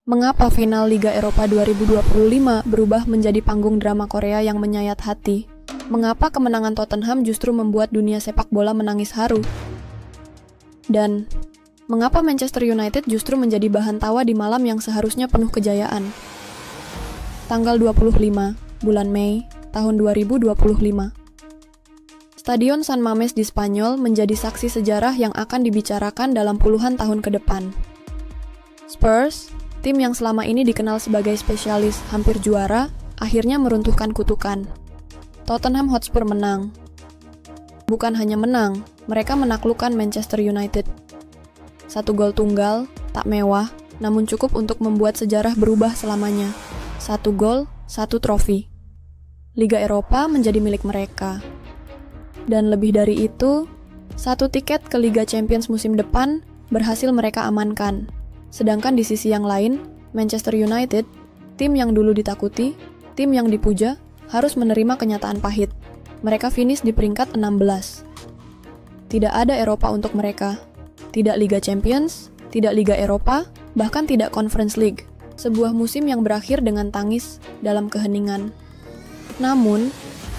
Mengapa final Liga Eropa 2025 berubah menjadi panggung drama Korea yang menyayat hati? Mengapa kemenangan Tottenham justru membuat dunia sepak bola menangis haru? Dan mengapa Manchester United justru menjadi bahan tawa di malam yang seharusnya penuh kejayaan? Tanggal 25 bulan Mei tahun 2025. Stadion San Mamés di Spanyol menjadi saksi sejarah yang akan dibicarakan dalam puluhan tahun ke depan. Spurs, tim yang selama ini dikenal sebagai spesialis hampir juara, akhirnya meruntuhkan kutukan. Tottenham Hotspur menang. Bukan hanya menang, mereka menaklukkan Manchester United. 1 gol tunggal, tak mewah, namun cukup untuk membuat sejarah berubah selamanya. 1 gol, 1 trofi. Liga Eropa menjadi milik mereka. Dan lebih dari itu, 1 tiket ke Liga Champions musim depan berhasil mereka amankan. Sedangkan di sisi yang lain, Manchester United, tim yang dulu ditakuti, tim yang dipuja, harus menerima kenyataan pahit. Mereka finish di peringkat 16. Tidak ada Eropa untuk mereka. Tidak Liga Champions, tidak Liga Eropa, bahkan tidak Conference League. Sebuah musim yang berakhir dengan tangis dalam keheningan. Namun,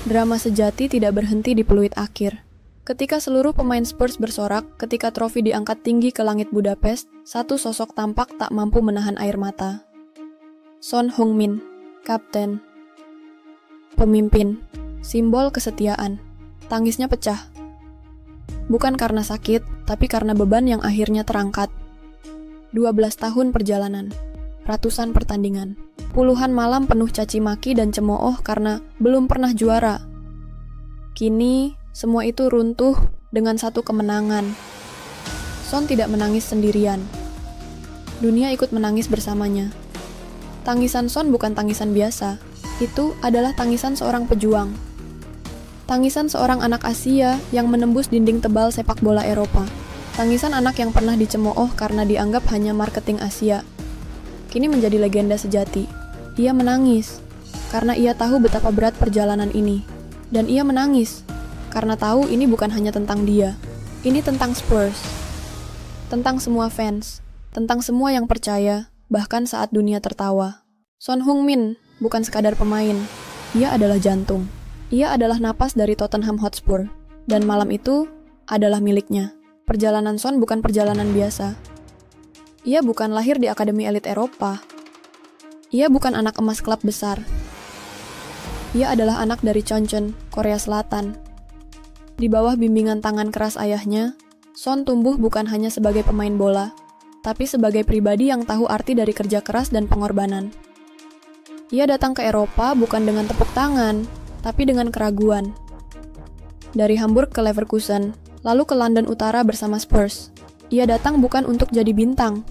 drama sejati tidak berhenti di peluit akhir. Ketika seluruh pemain Spurs bersorak, ketika trofi diangkat tinggi ke langit Budapest, satu sosok tampak tak mampu menahan air mata. Son Heung-min, kapten, pemimpin, simbol kesetiaan. Tangisnya pecah. Bukan karena sakit, tapi karena beban yang akhirnya terangkat. 12 tahun perjalanan, ratusan pertandingan, puluhan malam penuh caci maki dan cemooh karena belum pernah juara. Kini, semua itu runtuh dengan satu kemenangan. Son tidak menangis sendirian. Dunia ikut menangis bersamanya. Tangisan Son bukan tangisan biasa. Itu adalah tangisan seorang pejuang. Tangisan seorang anak Asia yang menembus dinding tebal sepak bola Eropa. Tangisan anak yang pernah dicemooh karena dianggap hanya marketing Asia. Kini menjadi legenda sejati. Ia menangis karena ia tahu betapa berat perjalanan ini. Dan ia menangis karena tahu ini bukan hanya tentang dia. Ini tentang Spurs. Tentang semua fans. Tentang semua yang percaya, bahkan saat dunia tertawa. Son Heung-min bukan sekadar pemain. Ia adalah jantung. Ia adalah napas dari Tottenham Hotspur. Dan malam itu adalah miliknya. Perjalanan Son bukan perjalanan biasa. Ia bukan lahir di akademi elit Eropa. Ia bukan anak emas klub besar. Ia adalah anak dari Choncheon, Korea Selatan. Di bawah bimbingan tangan keras ayahnya, Son tumbuh bukan hanya sebagai pemain bola, tapi sebagai pribadi yang tahu arti dari kerja keras dan pengorbanan. Ia datang ke Eropa bukan dengan tepuk tangan, tapi dengan keraguan. Dari Hamburg ke Leverkusen, lalu ke London Utara bersama Spurs. Ia datang bukan untuk jadi bintang,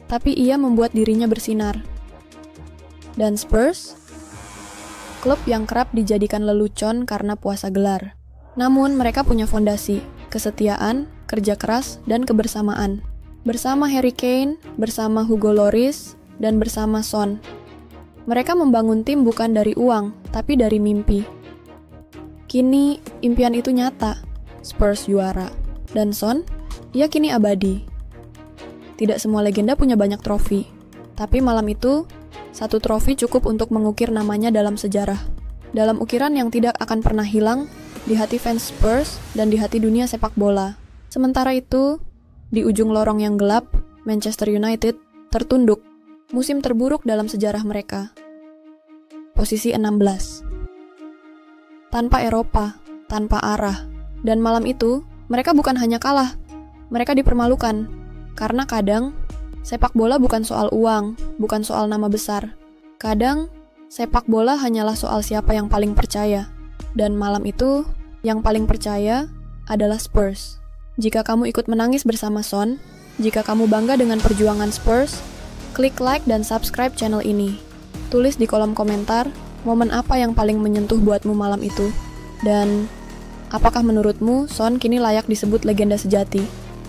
tapi ia membuat dirinya bersinar. Dan Spurs, klub yang kerap dijadikan lelucon karena puasa gelar. Namun mereka punya fondasi, kesetiaan, kerja keras, dan kebersamaan. Bersama Harry Kane, bersama Hugo Lloris, dan bersama Son. Mereka membangun tim bukan dari uang, tapi dari mimpi. Kini, impian itu nyata. Spurs juara. Dan Son, ia kini abadi. Tidak semua legenda punya banyak trofi. Tapi malam itu, 1 trofi cukup untuk mengukir namanya dalam sejarah. Dalam ukiran yang tidak akan pernah hilang, di hati fans Spurs dan di hati dunia sepak bola. Sementara itu, di ujung lorong yang gelap, Manchester United tertunduk. Musim terburuk dalam sejarah mereka. Posisi 16. Tanpa Eropa, tanpa arah. Dan malam itu, mereka bukan hanya kalah. Mereka dipermalukan. Karena kadang, sepak bola bukan soal uang, bukan soal nama besar. Kadang, sepak bola hanyalah soal siapa yang paling percaya. Dan malam itu, yang paling percaya adalah Spurs. Jika kamu ikut menangis bersama Son, jika kamu bangga dengan perjuangan Spurs, klik like dan subscribe channel ini. Tulis di kolom komentar, momen apa yang paling menyentuh buatmu malam itu. Dan, apakah menurutmu Son kini layak disebut legenda sejati?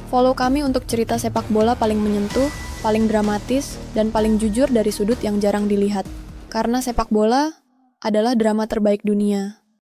Follow kami untuk cerita sepak bola paling menyentuh, paling dramatis, dan paling jujur dari sudut yang jarang dilihat. Karena sepak bola adalah drama terbaik dunia.